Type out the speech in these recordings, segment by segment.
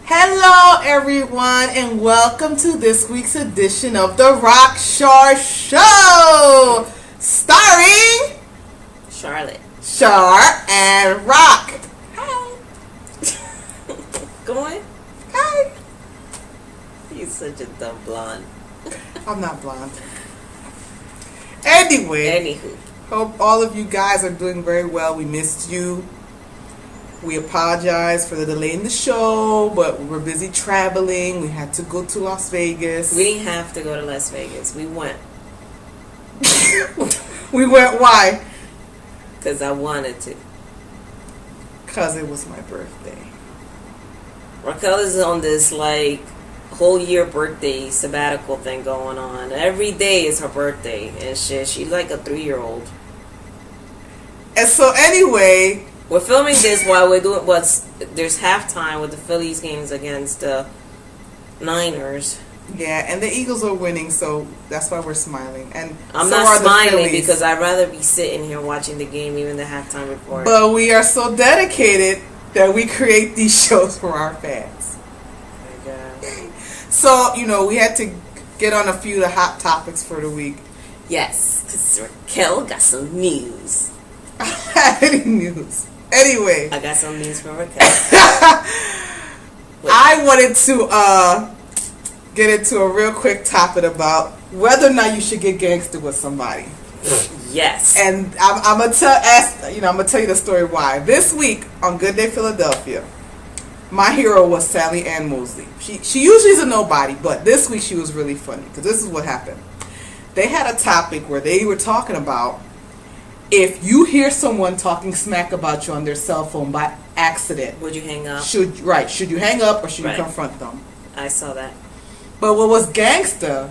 Hello, everyone, and welcome to this week's edition of the Rock Shar Show, starring Charlotte, Shar, and Rock. Hi. Go on. Hi. He's such a dumb blonde. I'm not blonde. Anyway, Anywho, hope all of you guys are doing very well. We missed you. We apologize for the delay in the show, but we were busy traveling. We had to go to Las Vegas. we didn't have to go to Las Vegas. We went We went, why? because I wanted to. Because it was my birthday. Raquel is on this whole year birthday sabbatical thing going on. Every day is her birthday and shit. She's like a 3-year-old. And so anyway, We're filming this while we're doing there's halftime with the Phillies games against the Niners. yeah, and the Eagles are winning, so that's why we're smiling. And I'm so not are the smiling Phillies. because I'd rather be sitting here watching the game, even the halftime report. But we are so dedicated that we create these shows for our fans. Oh my God. So, we had to get on a few of the hot topics for the week. Yes, because Raquel got some news. I don't have any news. Anyway, I got some news for Raquel. I wanted to get into a real quick topic about whether or not you should get gangster with somebody. Yes. And I'm gonna tell you the story why. This week on Good Day Philadelphia, my hero was Sally Ann Mosley. She usually is a nobody, but this week she was really funny because this is what happened. They had a topic where they were talking about if you hear someone talking smack about you on their cell phone by accident, Would you hang up? should you hang up or should you Right. confront them? I saw that. But what was gangster,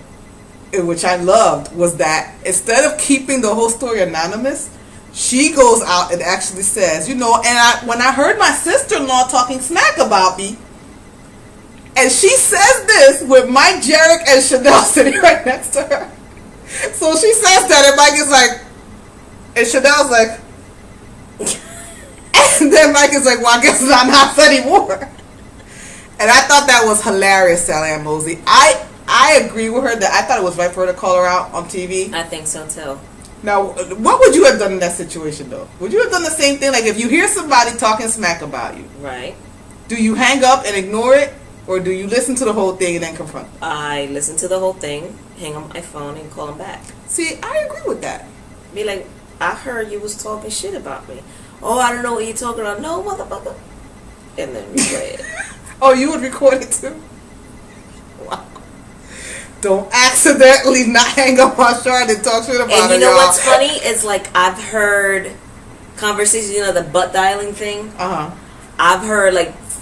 which I loved, was that instead of keeping the whole story anonymous, she goes out and actually says, when I heard my sister-in-law talking smack about me, and she says this with Mike Jarek and Chanel sitting right next to her. So she says that, and Mike is like, and Chanel's like, and then Mike is like, well, I guess I'm not anymore. And I thought that was hilarious, Sally Ann Mosley. I agree with her that I thought it was right for her to call her out on TV. I think so too. Now, what would you have done in that situation, though? Would you have done the same thing? Like, if you hear somebody talking smack about you, Right. do you hang up and ignore it? Or do you listen to the whole thing and then confront them? I listened to the whole thing, hang up my phone, and call him back. See, I agree with that. Be like, I heard you was talking shit about me. Oh, I don't know what you're talking about. No, motherfucker. And then replay it. Oh, you would record it too? Wow. Don't accidentally not hang up on Charlotte and talk shit about her, And you know y'all. what's funny is I've heard conversations, the butt dialing thing. Uh-huh. I've heard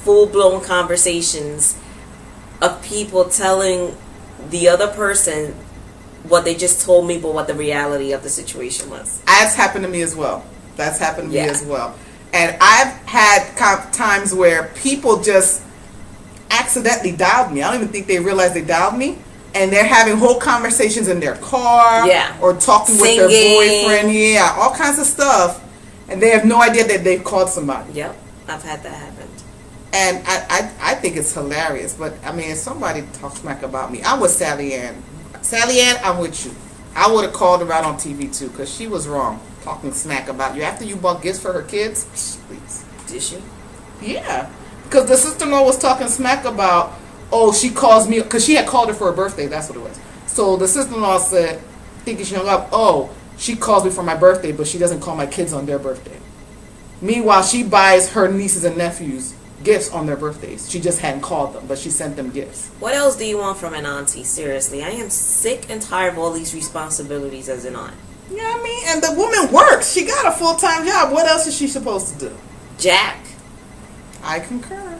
full blown conversations of people telling the other person what they just told me, but what the reality of the situation was. That's happened to me as well. Yeah. And I've had times where people just accidentally dialed me. I don't even think they realized they dialed me. And they're having whole conversations in their car. Yeah. Or talking with their boyfriend. Yeah, all kinds of stuff. And they have no idea that they've called somebody. Yep, I've had that happen. And I think it's hilarious. But, if somebody talks smack about me, I'm with Sally Ann. Sally Ann, I'm with you. I would have called her out on TV, too, because she was wrong talking smack about you. After you bought gifts for her kids, please. Did she? Yeah. Because the sister-in-law was talking smack about, she calls me, because she had called her for her birthday. That's what it was. So the sister-in-law said, thinking she hung up, she calls me for my birthday, but she doesn't call my kids on their birthday. Meanwhile, she buys her nieces and nephews gifts on their birthdays. She just hadn't called them, but she sent them gifts. What else do you want from an auntie? Seriously, I am sick and tired of all these responsibilities as an aunt. Yeah, and the woman works. She got a full-time job. What else is she supposed to do? Jack, I concur.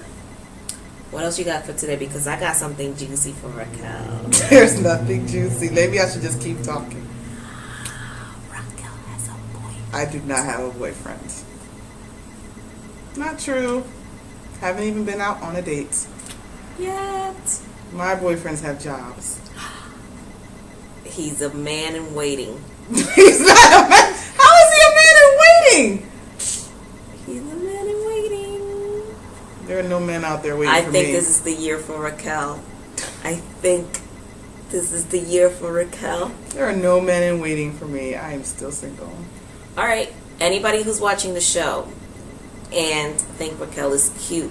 what else you got for today? Because I got something juicy for Raquel. There's nothing juicy. Maybe I should just keep talking. Raquel has a boyfriend. I do not have a boyfriend. Not true. Haven't even been out on a date. Yet. My boyfriends have jobs. He's a man in waiting. He's not a man. How is he a man in waiting? He's a man in waiting. There are no men out there waiting I for think me. this is the year for Raquel. I think this is the year for Raquel. There are no men in waiting for me. I am still single. All right. Anybody who's watching the show and think Raquel is cute,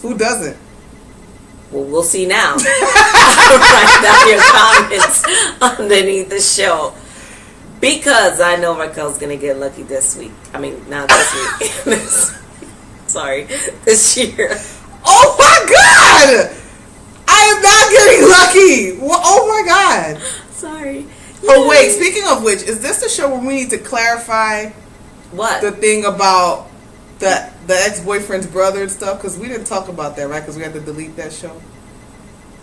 Who doesn't? well, we'll see now. Write down your comments underneath the show. Because I know Raquel's going to get lucky this week. I mean, not this week. Sorry. This year. Oh my God! I am not getting lucky! Oh my God! Sorry. Oh wait, speaking of which, is this the show where we need to clarify What? the thing about the ex-boyfriend's brother and stuff? Because we didn't talk about that, right? Because we had to delete that show.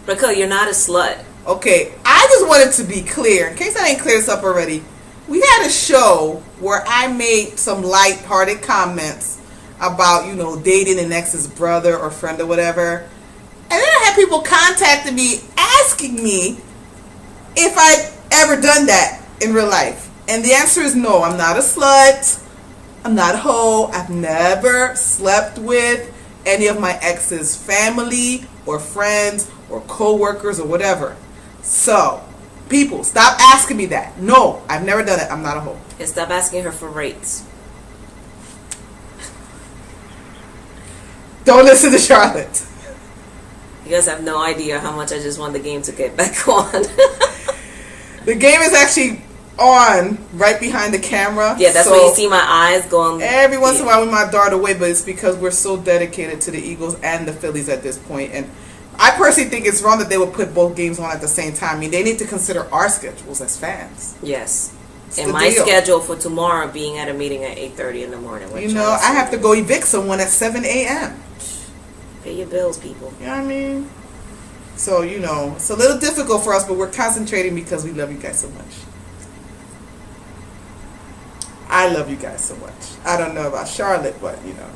Raquel, you're not a slut. Okay, I just wanted to be clear, in case I didn't clear this up already. We had a show where I made some light-hearted comments about, you know, dating an ex's brother or friend or whatever. And then I had people contacting me asking me if I'd ever done that in real life. And the answer is no, I'm not a slut. I'm not a hoe. I've never slept with any of my ex's family or friends or co-workers or whatever. So, people, stop asking me that. No, I've never done it. I'm not a hoe. And stop asking her for rates. Don't listen to Charlotte. You guys have no idea how much I just want the game to get back on. The game is actually on right behind the camera. Yeah, that's so why you see my eyes going. every once in a while we might dart away, but it's because we're so dedicated to the Eagles and the Phillies at this point. And I personally think it's wrong that they would put both games on at the same time. I mean, they need to consider our schedules as fans. Yes. It's And the my deal. schedule for tomorrow being at a meeting at 8:30 in the morning. You know, I have to go evict someone at 7 a.m. Pay your bills, people. You know what I mean? So, you know, it's a little difficult for us, but we're concentrating because we love you guys so much. I love you guys so much. I don't know about Charlotte, but, you know,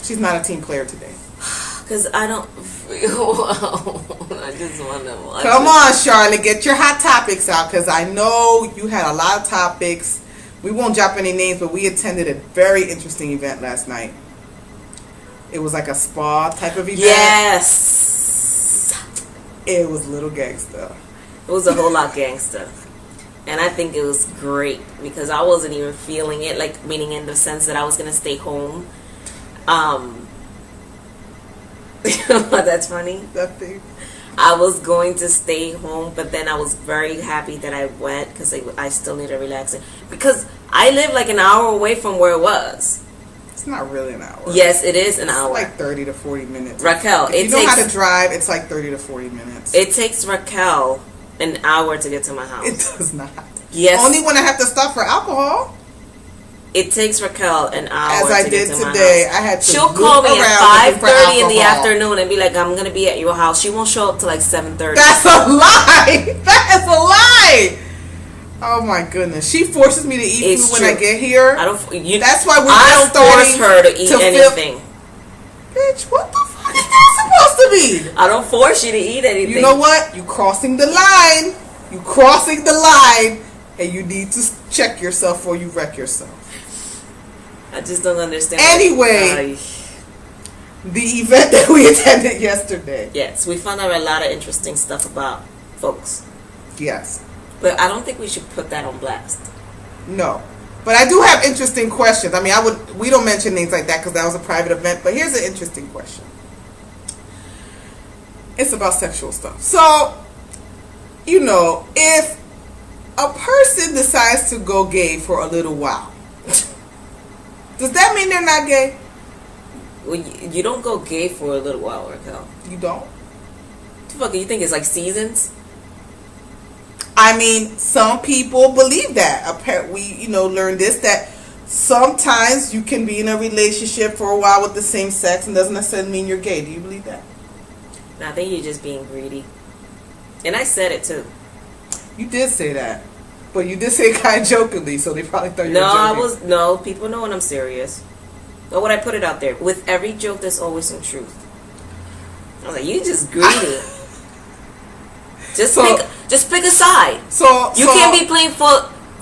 she's not a team player today. Because I don't feel well. I just want to watch Come it. on, Charlotte, get your hot topics out, because I know you had a lot of topics. We won't drop any names, but we attended a very interesting event last night. It was like a spa type of event. Yes. It was little gangsta. It was a whole lot gangster. And I think it was great because I wasn't even feeling it, like, meaning in the sense that I was going to stay home. That's funny. That thing. I was going to stay home, but then I was very happy that I went because I still need to relax. Because I live like an hour away from where it was. It's not really an hour. Yes, it is an It's hour. like 30 to 40 minutes. Raquel, if it you know how takes to drive, it's like 30 to 40 minutes. it takes Raquel an hour to get to my house. It does not. Yes. Only when I have to stop for alcohol. It takes Raquel an hour. As I to did get to my today, house. I had to She'll loop call me around at looking for 5:30 in the alcohol. afternoon and be like, "I'm gonna be at your house." She won't show up till like 7:30. That's a lie. That is a lie. Oh my goodness. She forces me to eat It's food when true. I get here. I don't. That's why we're I just don't force starting her to eat anything. Bitch, what the fuck is that supposed to be? I don't force you to eat anything. You know what? You crossing the line. You crossing the line, and you need to check yourself before you wreck yourself. I just don't understand. Anyway. The event that we attended yesterday. Yes, we found out a lot of interesting stuff about folks, Yes. but I don't think we should put that on blast. No. But I do have interesting questions. I mean, we don't mention names like that because that was a private event, but here's an interesting question. It's about sexual stuff. So, you know, if a person decides to go gay for a little while, does that mean they're not gay? Well, you don't go gay for a little while, Raquel. You don't? What the fuck, you think it's like seasons? I mean, some people believe that. Apparently, we, learned this, that sometimes you can be in a relationship for a while with the same sex and doesn't necessarily mean you're gay. Do you believe that? No, I think you're just being greedy. And I said it too. You did say that. But you did say it kind of jokingly, so they probably thought you were joking. No, people know when I'm serious. But when I put it out there, with every joke, there's always some truth. I was like, you just greedy. Just pick a side. You can't be playing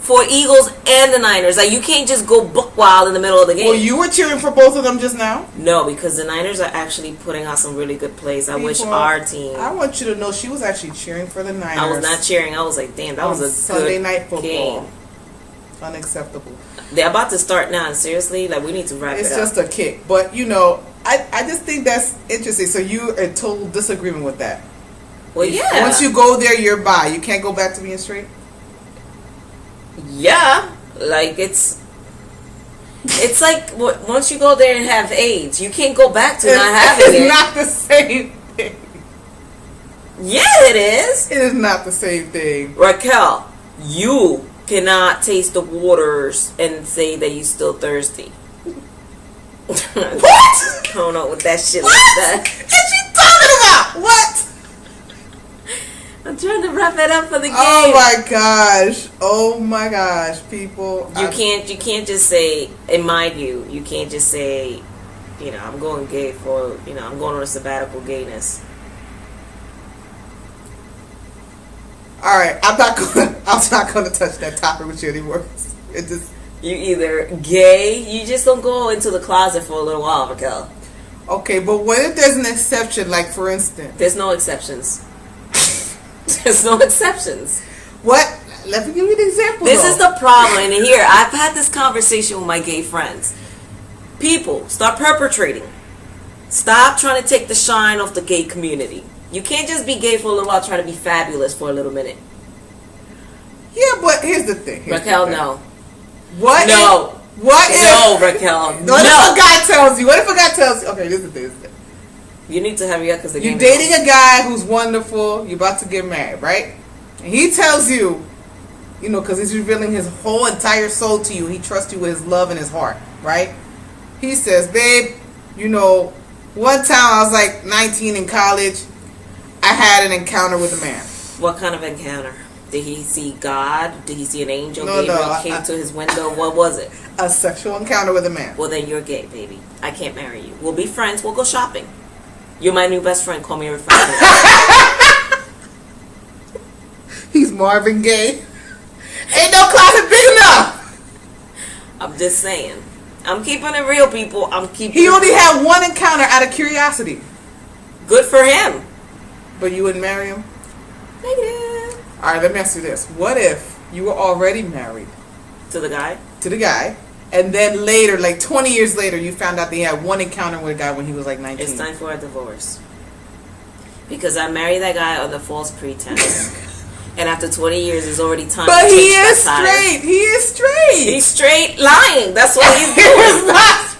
for Eagles and the Niners. Like, you can't just go buck wild in the middle of the game. Well, you were cheering for both of them just now. No, because the Niners are actually putting out some really good plays. I wish our team. I want you to know she was actually cheering for the Niners. I was not cheering. I was like, damn, that was a Sunday good night football game. Unacceptable. They're about to start now, and seriously, like, we need to wrap it up. It's just a kick. But, you know, I just think that's interesting. So you are in total disagreement with that. Well, yeah. Once you go there, you're by. You can't go back to being straight? Yeah. Like, it's like once you go there and have AIDS, you can't go back to not having it. It's not the same thing. Yeah, it is. It is not the same thing. Raquel, you cannot taste the waters and say that you're still thirsty. What? I don't know what that shit like that. What is she talking about? What? I'm trying to wrap it up for the game. Oh my gosh. Oh my gosh, people. You can't just say, in my view, you can't just say, you know, I'm going gay for, you know, I'm going on a sabbatical gayness. All right, I'm not gonna touch that topic with you anymore. It just You either gay, you just don't go into the closet for a little while, Raquel. okay, but what if there's an exception? Like for instance, There's no exceptions. There's no exceptions. what? Let me give you an example. This is the problem, and here I've had this conversation with my gay friends. People, stop perpetrating. Stop trying to take the shine off the gay community. You can't just be gay for a little while trying to be fabulous for a little minute. Yeah, but here's the thing. Raquel, no. What? No. What if? No, Raquel. What if a guy tells you? What if a guy tells you? Okay, this is the thing. You need to hurry up because the You're game dating a guy who's wonderful. You're about to get married, right? And he tells you, you know, because he's revealing his whole entire soul to you. He trusts you with his love and his heart, right? He says, babe, you know, one time I was like 19 in college. I had an encounter with a man. What kind of encounter? Did he see God? Did he see an angel? No, Gabriel came to his window? What was it? A sexual encounter with a man. Well, then you're gay, baby. I can't marry you. We'll be friends. We'll go shopping. You're my new best friend. Call me your friend. He's Marvin Gaye. Ain't no closet big enough. I'm just saying. I'm keeping it real, people. He only had one encounter out of curiosity. Good for him. But you wouldn't marry him? Negative. Alright, let me ask you this. What if you were already married To the guy? to the guy, and then later, like 20 years later, you found out that he had one encounter with a guy when he was like 19? It's time for a divorce. Because I married that guy on the false pretense. And after 20 years, it's already time But to he change is that tire. straight. He is straight. He's straight lying. That's what he's He is doing. not